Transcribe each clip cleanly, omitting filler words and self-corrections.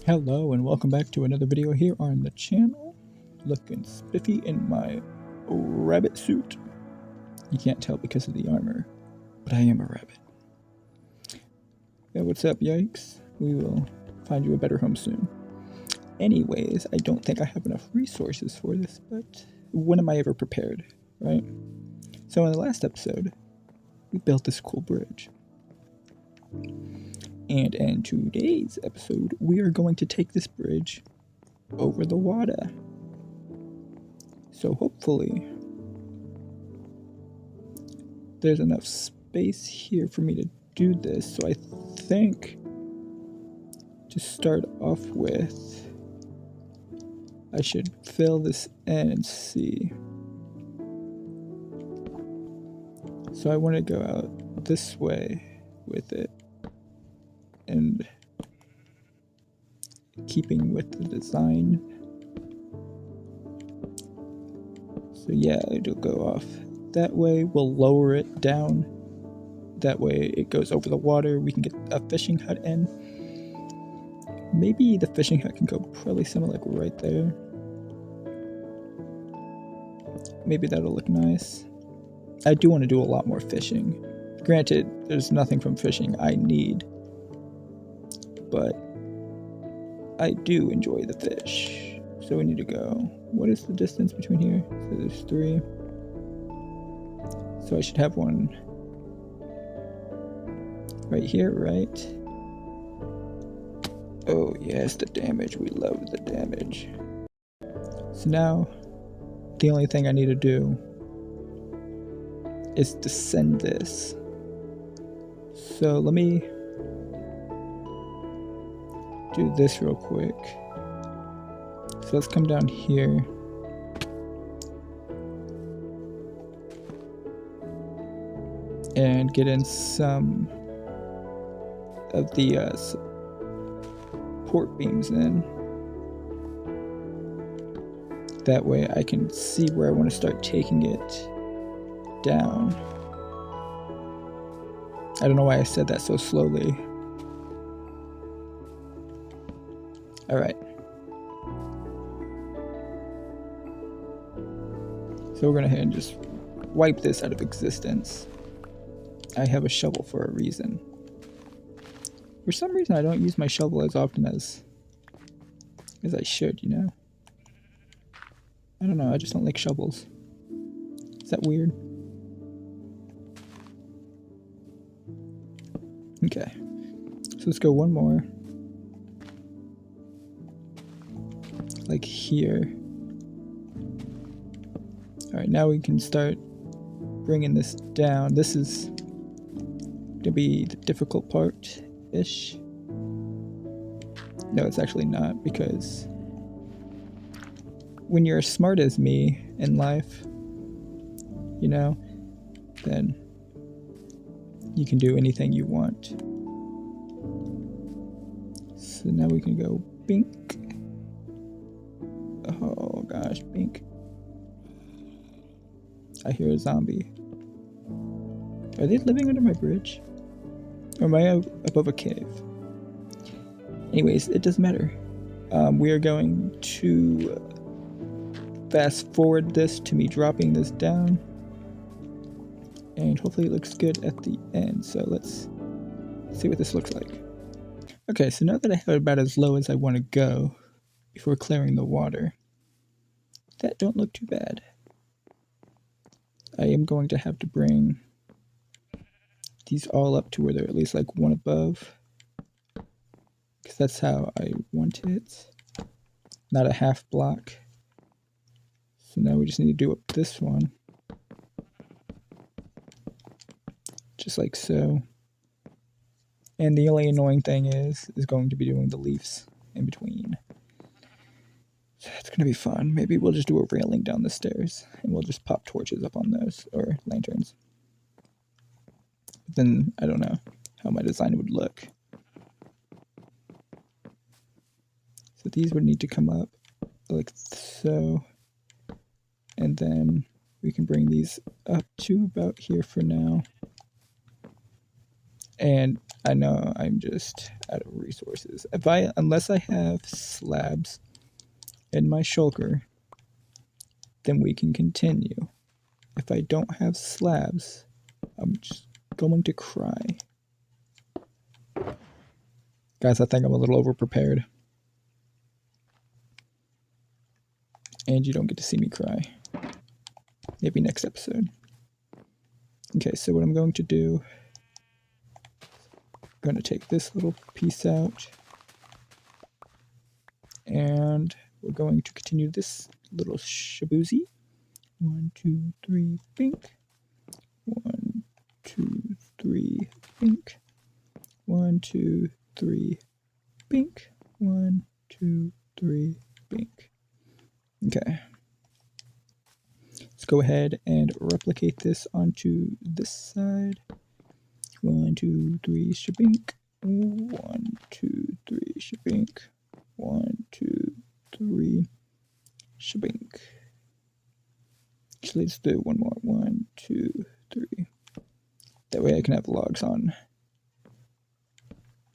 Hello and welcome back to another video here on the channel. Looking spiffy in my rabbit suit. You can't tell because of the armor, but I am a rabbit. Yeah, what's up, yikes? We will find you a better home soon. Anyways, I don't think I have enough resources for this, but when am I ever prepared, right? So in the last episode, we built this cool bridge. And in today's episode, we are going to take this bridge over the water. So hopefully, there's enough space here for me to do this. So I think to start off with, I should fill this in and see. So I want to go out this way with it. And keeping with the design. So yeah, it'll go off that way. We'll lower it down. That way it goes over the water. We can get a fishing hut in. Maybe the fishing hut can go probably somewhere like right there. Maybe that'll look nice. I do want to do a lot more fishing. Granted, there's nothing from fishing I need. But I do enjoy the fish. So we need to go. What is the distance between here? So there's 3. So I should have one right here, right? Oh yes, the damage. We love the damage. So now, the only thing I need to do is descend this. So let me do this real quick. So let's come down here. And get in some of the support beams in. That way I can see where I want to start taking it down. I don't know why I said that so slowly. Alright. So we're gonna go ahead and just wipe this out of existence. I have a shovel for a reason. For some reason I don't use my shovel as often as I should, you know? I don't know, I just don't like shovels. Is that weird? Okay. So let's go one more. Like here. Alright, now we can start bringing this down. This is gonna be the difficult part-ish. No, it's actually not, because when you're as smart as me in life, you know, then you can do anything you want. So now we can go bink. Oh gosh, bink. I hear a zombie. Are they living under my bridge? Or am I above a cave? Anyways, it doesn't matter. We are going to fast forward this to me dropping this down. And hopefully it looks good at the end. So let's see what this looks like. Okay, so now that I have it about as low as I want to go before clearing the water, that don't look too bad. I am going to have to bring these all up to where they're at least like one above, because that's how I want it, not a half block. So now we just need to do up this one, just like so. And the only annoying thing is going to be doing the leaves in between. So it's gonna be fun. Maybe we'll just do a railing down the stairs and we'll just pop torches up on those, or lanterns. But then I don't know how my design would look. So these would need to come up like so. And then we can bring these up to about here for now. And I know I'm just out of resources. Unless I have slabs in my shulker, then we can continue. If I don't have slabs, I'm just going to cry. Guys, I think I'm a little over-prepared. And you don't get to see me cry. Maybe next episode. Okay, so what I'm going to do, I'm going to take this little piece out. And we're going to continue this little shaboozy. 1, 2, 3, bink. 1, 2, 3, bink. 1, 2, 3, bink. 1, 2, 3, bink. Okay. Let's go ahead and replicate this onto this side. 1, 2, 3, shabink. 1, 2, 3, shabink. 1, 2, 3, shabink. Actually, let's do one more. 1, 2, 3. That way I can have logs on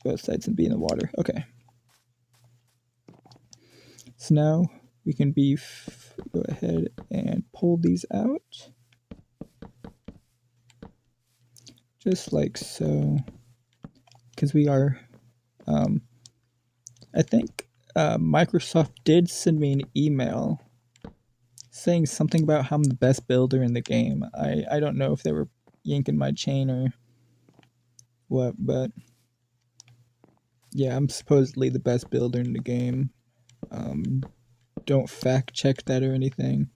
both sides and be in the water. Okay. So now we can go ahead and pull these out. Just like so. Because we are, I think Microsoft did send me an email saying something about how I'm the best builder in the game. I don't know if they were yanking my chain or what, but yeah, I'm supposedly the best builder in the game. Don't fact check that or anything.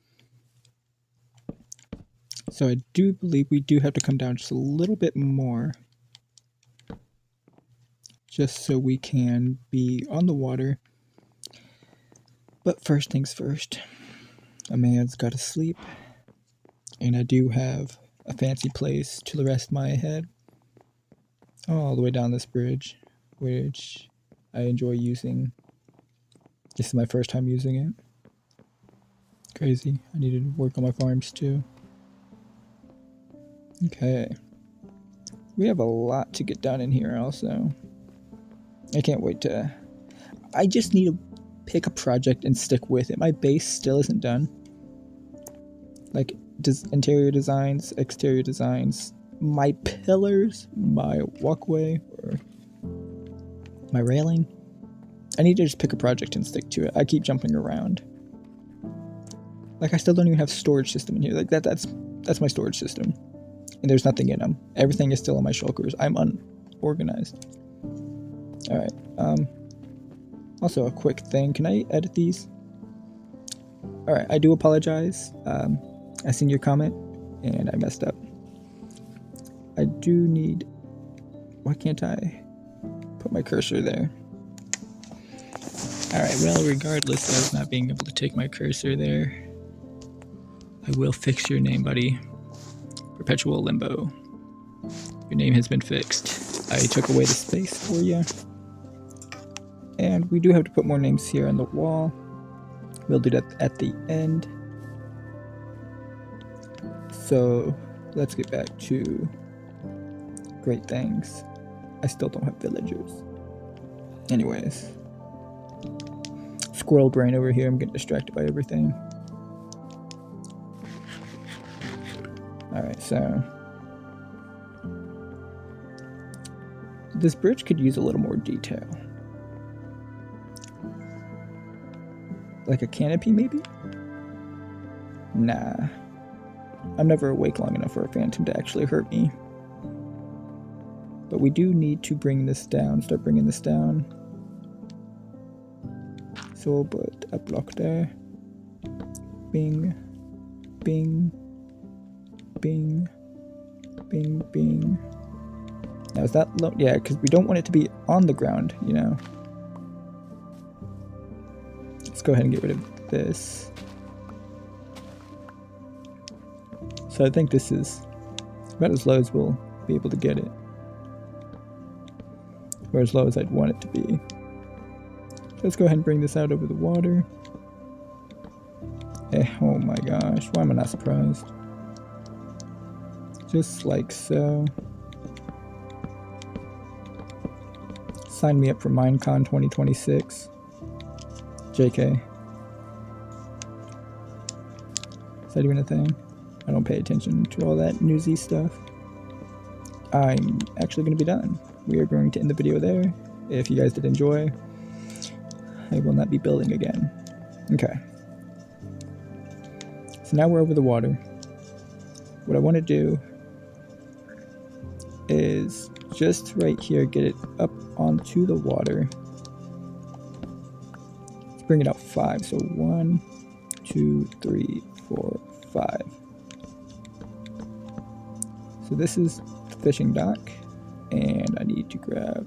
So I do believe we do have to come down just a little bit more, just so we can be on the water. But first things first, a man's got to sleep, and I do have a fancy place to rest my head all the way down this bridge, which I enjoy using. This is my first time using it. Crazy. I need to work on my farms too. Okay. We have a lot to get done in here also. I can't wait to... I just need to pick a project and stick with it. My base still isn't done. Like, interior designs, exterior designs, my pillars, my walkway, or my railing. I need to just pick a project and stick to it. I keep jumping around. Like, I still don't even have storage system in here. Like, that's my storage system. And there's nothing in them. Everything is still in my shulkers. I'm unorganized. Alright, also a quick thing. Can I edit these? Alright, I do apologize. I seen your comment, and I messed up. I do need... Why can't I put my cursor there? Alright, well, regardless of not being able to take my cursor there, I will fix your name, buddy. Perpetual Limbo. Your name has been fixed. I took away the space for you. And we do have to put more names here on the wall. We'll do that at the end. So, let's get back to great things. I still don't have villagers. Anyways. Squirrel brain over here. I'm getting distracted by everything. Alright, so... this bridge could use a little more detail. Like a canopy, maybe? Nah. I'm never awake long enough for a phantom to actually hurt me. But we do need to bring this down, start bringing this down. So we'll put a block there. Bing. Bing. Bing. Bing, bing. Now is that low? Yeah, because we don't want it to be on the ground, you know. Let's go ahead and get rid of this. So I think this is about as low as we'll be able to get it. Or as low as I'd want it to be. So let's go ahead and bring this out over the water. Oh my gosh, why am I not surprised? Just like so. sign me up for Minecon 2026. JK. Is that even a thing? I don't pay attention to all that newsy stuff. I'm actually going to be done. We are going to end the video there. If you guys did enjoy, I will not be building again. Okay. So now we're over the water. What I want to do is just right here, get it up onto the water. Let's bring it out 5. So 1, 2, 3, 4, 5. So this is the fishing dock, and I need to grab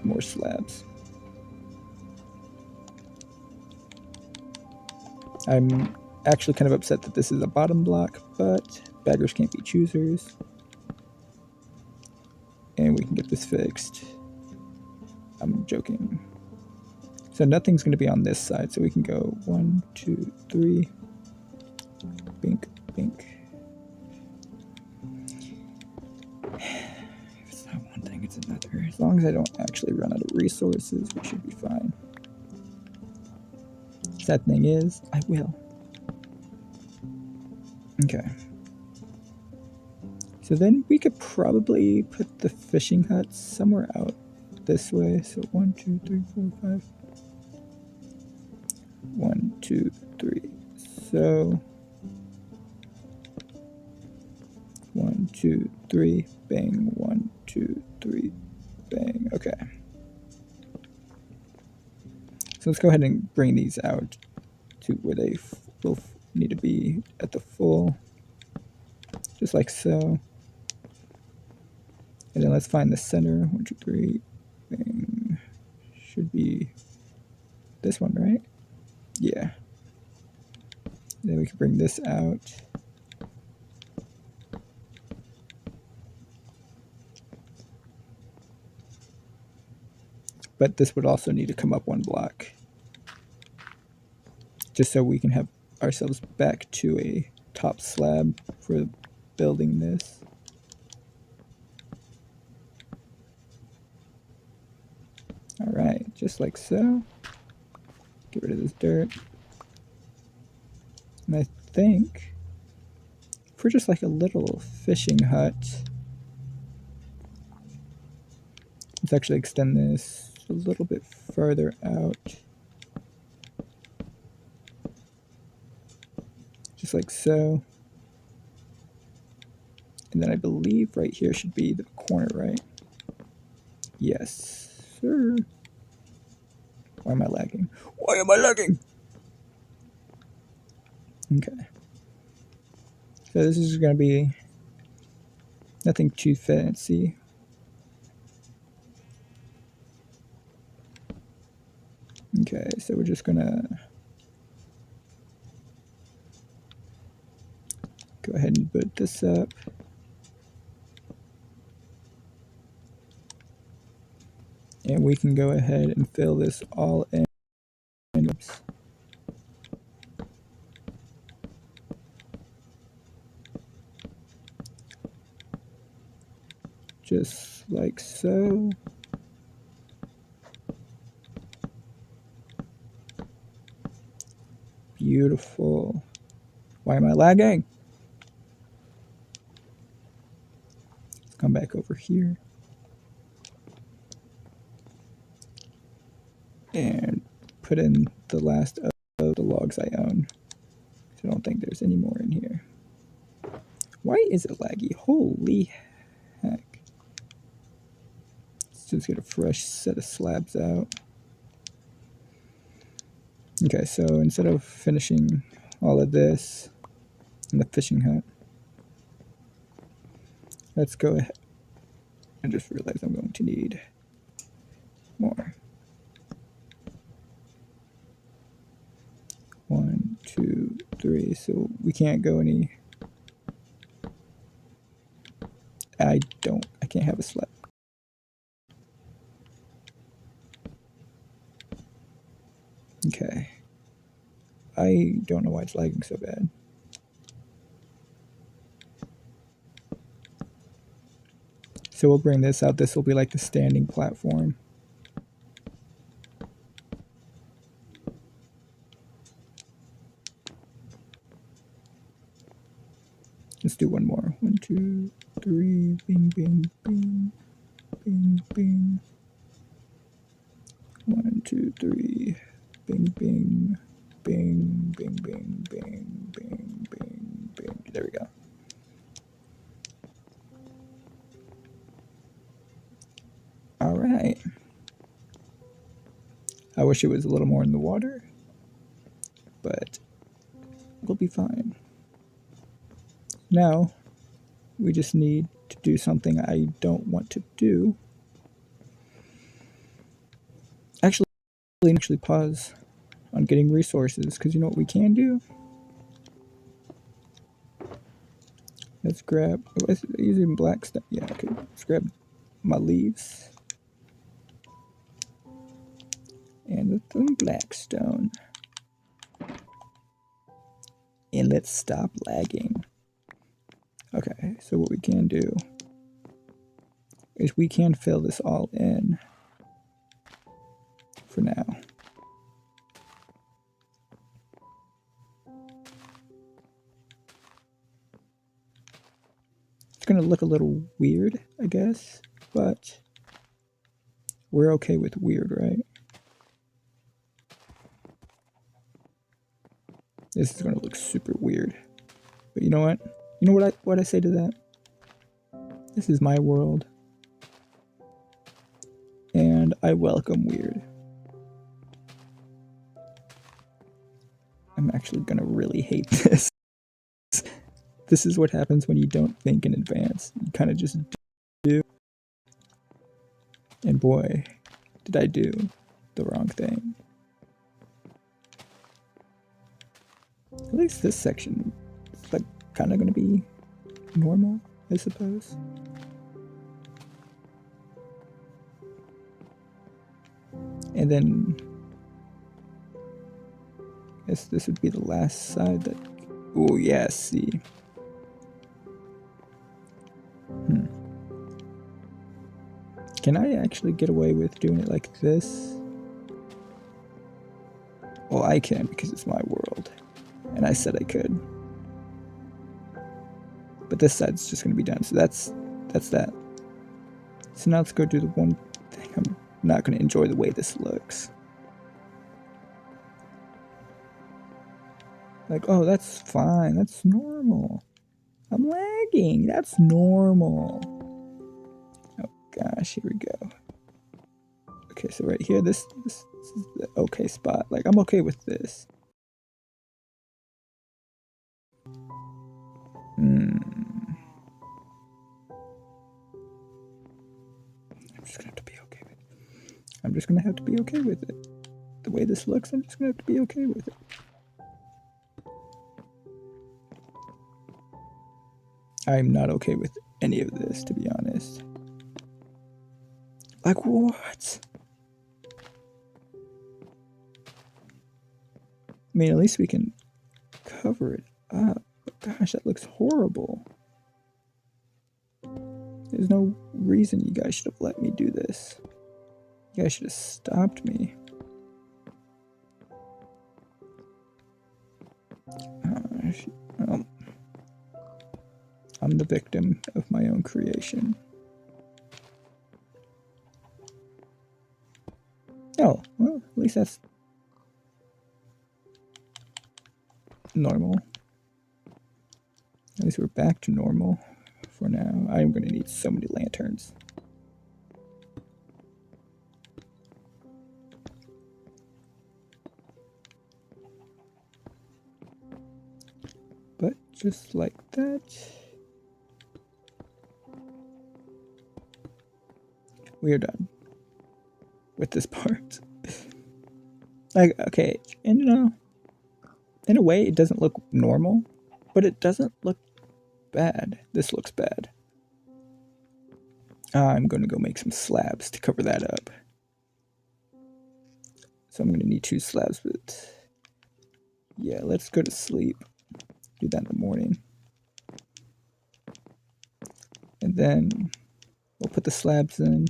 more slabs. I'm actually kind of upset that this is a bottom block, but beggars can't be choosers. And we can get this fixed. I'm joking. So nothing's going to be on this side, so we can go 1, 2, 3. Bink, bink. If it's not one thing, it's another. As long as I don't actually run out of resources, we should be fine. Sad thing is, I will. Okay. So then we could probably put the fishing hut somewhere out this way. So 1, 2, 3, 4, 5. 1, 2, 3. So 1, 2, 3. Bang. 1, 2, 3. Bang. Okay. So let's go ahead and bring these out to where they will need to be at the full, just like so. And then let's find the center. 1, 2, 3. Bang. Should be this one, right? Yeah. And then we can bring this out. But this would also need to come up 1 block, just so we can have ourselves back to a top slab for building this. Alright, just like so. Get rid of this dirt. And I think for just like a little fishing hut, let's actually extend this a little bit further out. Just like so. And then I believe right here should be the corner, right? Yes, sir. Why am I lagging? Why am I lagging? Okay. So this is going to be nothing too fancy. Okay, so we're just going to go ahead and boot this up. And we can go ahead and fill this all in. Oops. Just like so. Beautiful. Why am I lagging? Let's come back over here. And put in the last of the logs I own. I don't think there's any more in here. Why is it laggy? Holy heck. Let's just get a fresh set of slabs out. Okay, so instead of finishing all of this in the fishing hut, let's go ahead. I just realized I'm going to need more. 1, 2, 3. So we can't go any. I can't have a slab. Okay. I don't know why it's lagging so bad. So we'll bring this out. This will be like the standing platform. Let's do one more. 1, 2, 3. Bing, bing, bing. Bing, bing. 1, 2, 3. Bing, bing. Bing, bing, bing, bing, bing, bing, bing. There we go. All right. I wish it was a little more in the water, but we'll be fine. Now, we just need to do something I don't want to do. Actually pause on getting resources, because you know what we can do? Let's grab, using black stuff. Yeah, okay. Let's grab my leaves. And some black stone. And let's stop lagging. Okay, so what we can do is we can fill this all in for now. It's gonna look a little weird, I guess, but we're okay with weird, right? This is gonna look super weird. But you know what? You know what I say to that? This is my world. And I welcome weird. I'm actually gonna really hate this. This is what happens when you don't think in advance. You kind of just do. And boy, did I do the wrong thing. At least this section is like kind of gonna be normal, I suppose. And then I guess this would be the last side that, oh yeah, see. Can I actually get away with doing it like this? Well, I can because it's my world. And I said I could. But this side's just going to be done. So that's that. So now let's go do the one thing. I'm not going to enjoy the way this looks. Like, oh, that's fine. That's normal. I'm lagging. That's normal. Oh gosh, here we go. Okay, so right here, this is the okay spot. Like, I'm okay with this. I'm just gonna have to be okay with it. I'm just gonna have to be okay with it. The way this looks, I'm just gonna have to be okay with it. I'm not okay with any of this, to be honest. Like, what? I mean, at least we can cover it up. But gosh, that looks horrible. There's no reason you guys should have let me do this. You guys should have stopped me. I'm the victim of my own creation. Oh, well, at least that's normal. At least we're back to normal for now. I'm going to need so many lanterns. But just like that. We are done with this part. Like, okay, and you know, in a way it doesn't look normal, but it doesn't look bad. This looks bad. I'm gonna go make some slabs to cover that up. So I'm gonna need 2 slabs, but yeah, let's go to sleep. Do that in the morning. And then We'll put the slabs in.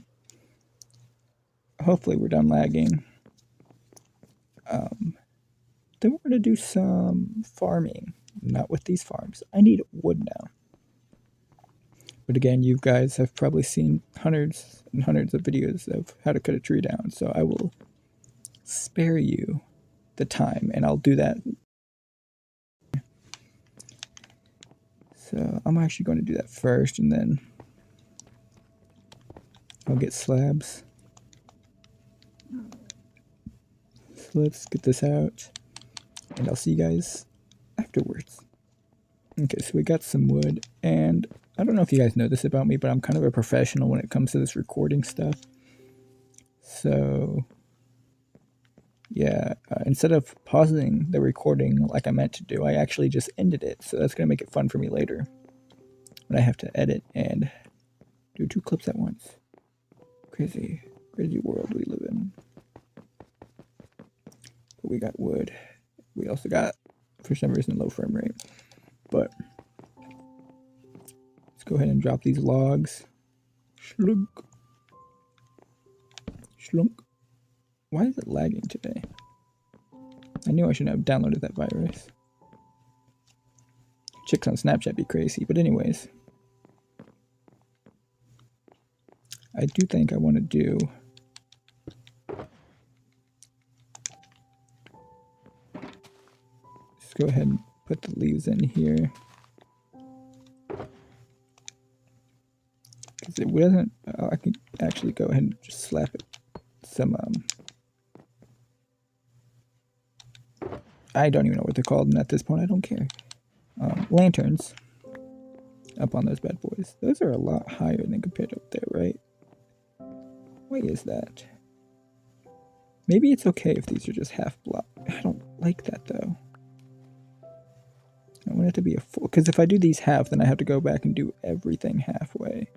Hopefully we're done lagging. Then we're going to do some farming. Not with these farms. I need wood now. But again, you guys have probably seen hundreds and hundreds of videos of how to cut a tree down. So I will spare you the time, and I'll do that. So I'm actually going to do that first, and then I'll get slabs. So let's get this out, and I'll see you guys afterwards. Okay, so we got some wood, and I don't know if you guys know this about me, but I'm kind of a professional when it comes to this recording stuff. So yeah, instead of pausing the recording like I meant to do, I actually just ended it. So that's going to make it fun for me later when I have to edit and do 2 clips at once. Crazy, crazy world we live in. But we got wood. We also got, for some reason, low frame rate. But let's go ahead and drop these logs. Shlunk. Shlunk. Why is it lagging today? I knew I shouldn't have downloaded that virus. Chicks on Snapchat be crazy. But anyways, I do think I want to do just go ahead and put the leaves in here. Because it doesn't, I can actually go ahead and just slap it some, I don't even know what they're called, and at this point I don't care. Lanterns up on those bad boys. Those are a lot higher than compared to up there, right? Why is that? Maybe it's okay if these are just half block. I don't like that though. I want it to be a full, because if I do these half, then I have to go back and do everything halfway.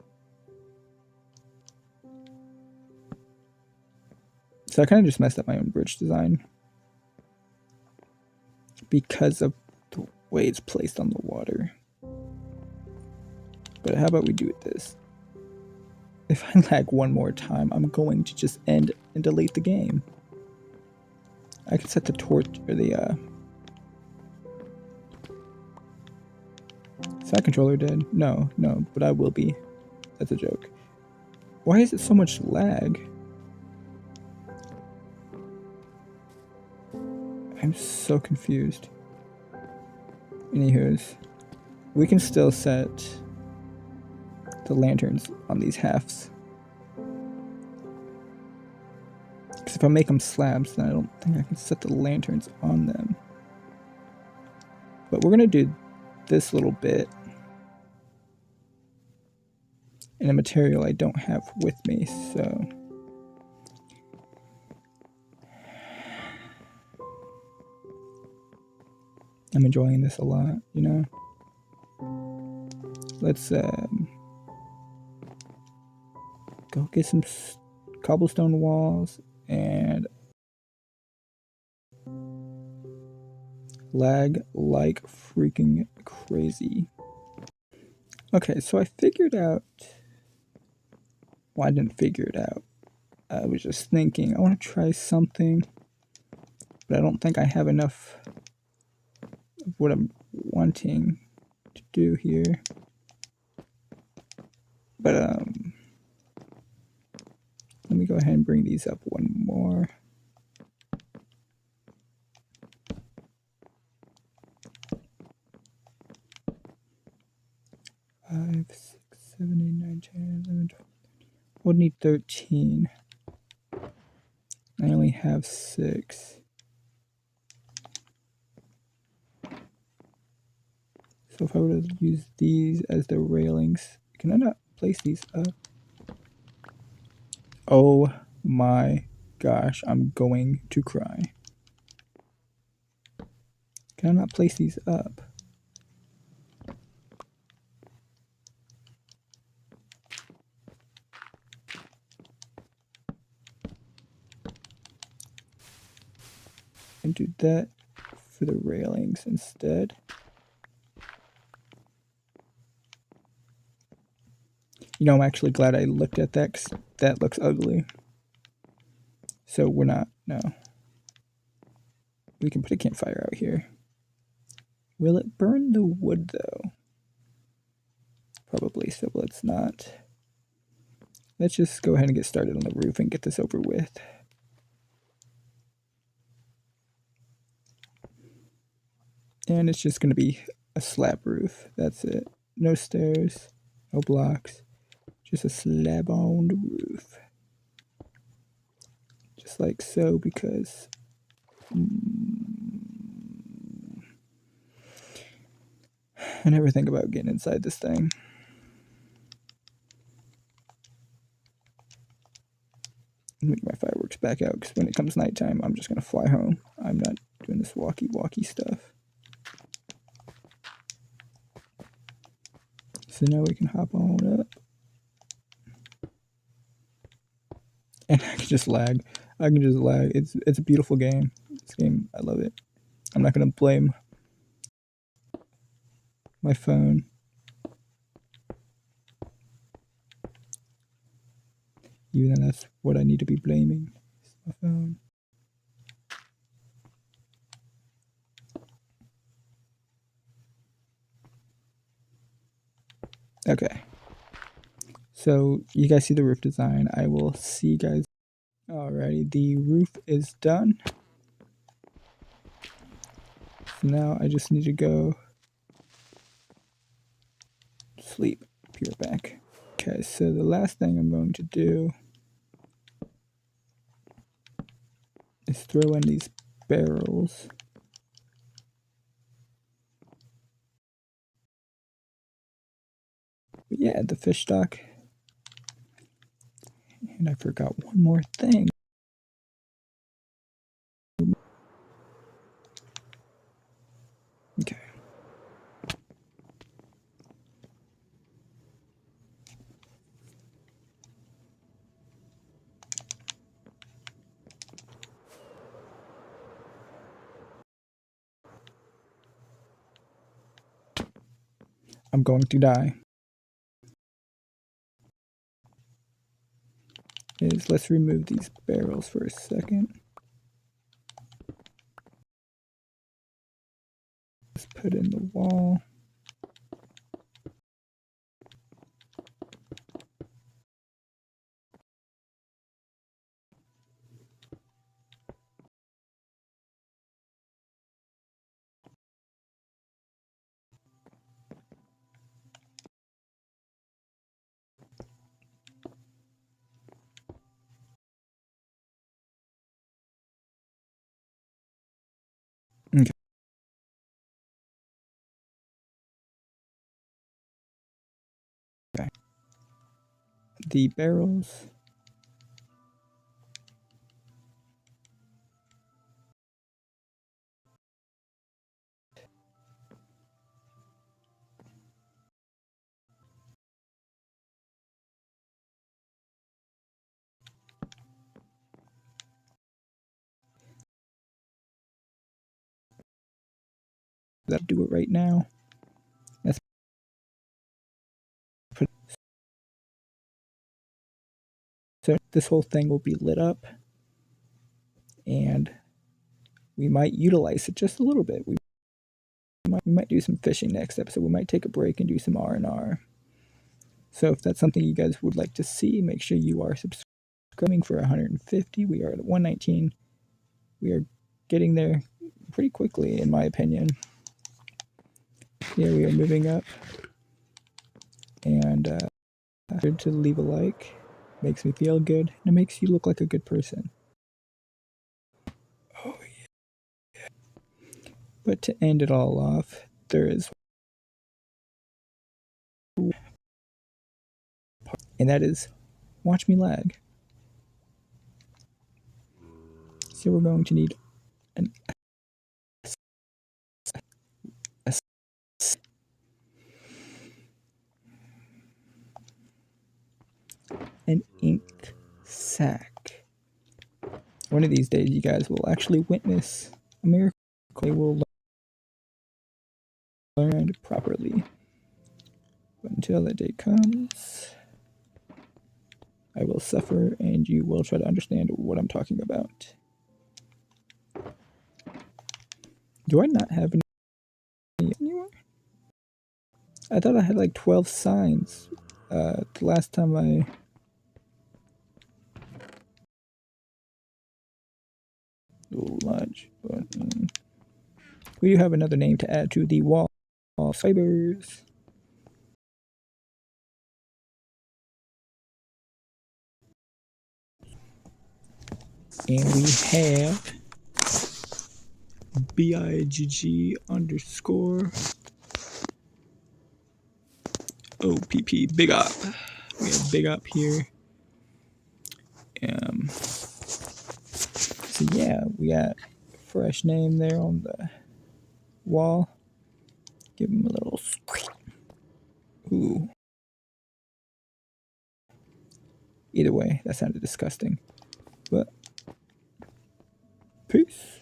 So I kind of just messed up my own bridge design because of the way it's placed on the water. But how about we do it this? If I lag one more time, I'm going to just end and delete the game. I can set the torch or the is that controller dead? No, but I will be. That's a joke. Why is it so much lag? I'm so confused. Anywho's, we can still set the lanterns on these halves. Because if I make them slabs, then I don't think I can set the lanterns on them. But we're going to do this little bit in a material I don't have with me, so I'm enjoying this a lot, you know? Let's go get some cobblestone walls and lag like freaking crazy. Okay, so I figured out, well, I didn't figure it out. I was just thinking, I want to try something, but I don't think I have enough of what I'm wanting to do here. But let me go ahead and bring these up one more. Five, 6, 7, 8, 9, 10, 11, 12. We'll need 13. I only have 6. So if I were to use these as the railings, can I not place these up? Oh my gosh, I'm going to cry. Can I not place these up? And do that for the railings instead. You know, I'm actually glad I looked at that, because that looks ugly. So we're not, no. We can put a campfire out here. Will it burn the wood, though? Probably, so let's not. Let's just go ahead and get started on the roof and get this over with. And it's just going to be a slab roof. That's it. No stairs, no blocks, just a slab-on roof. Just like so, because I never think about getting inside this thing. Let me get my fireworks back out, because when it comes nighttime, I'm just going to fly home. I'm not doing this walkie-walkie stuff. So now we can hop on up. And I can just lag. I can just lag. It's a beautiful game. This game, I love it. I'm not going to blame my phone. Even though that's what I need to be blaming. My phone. Okay. So you guys see the roof design. I will see you guys. Alrighty, the roof is done. So now I just need to go sleep. Be right back. Okay, so the last thing I'm going to do is throw in these barrels. But yeah, the fish stock. And I forgot one more thing. Okay. I'm going to die. Let's remove these barrels for a second. Let's put in the wall. Okay. Okay. The barrels. Let's do it right now. Let's put. So this whole thing will be lit up, and we might utilize it just a little bit. We might do some fishing next episode. We might take a break and do some R&R. So if that's something you guys would like to see, make sure you are subscribing for 150. We are at 119. We are getting there pretty quickly, in my opinion. Yeah, we are moving up. And to leave a like. Makes me feel good, and it makes you look like a good person. Oh, yeah. But to end it all off, there is. And that is watch me lag. So we're going to need an ink sac. One of these days, you guys will actually witness a miracle. They will learn properly. But until that day comes, I will suffer, and you will try to understand what I'm talking about. Do I not have any anywhere? I thought I had like 12 signs. The last time I... Large button. We do have another name to add to the wall fibers. And we have BIGG underscore OPP big up. We have big up here. So yeah, we got fresh name there on the wall. Give him a little squeak. Ooh. Either way, that sounded disgusting. But peace.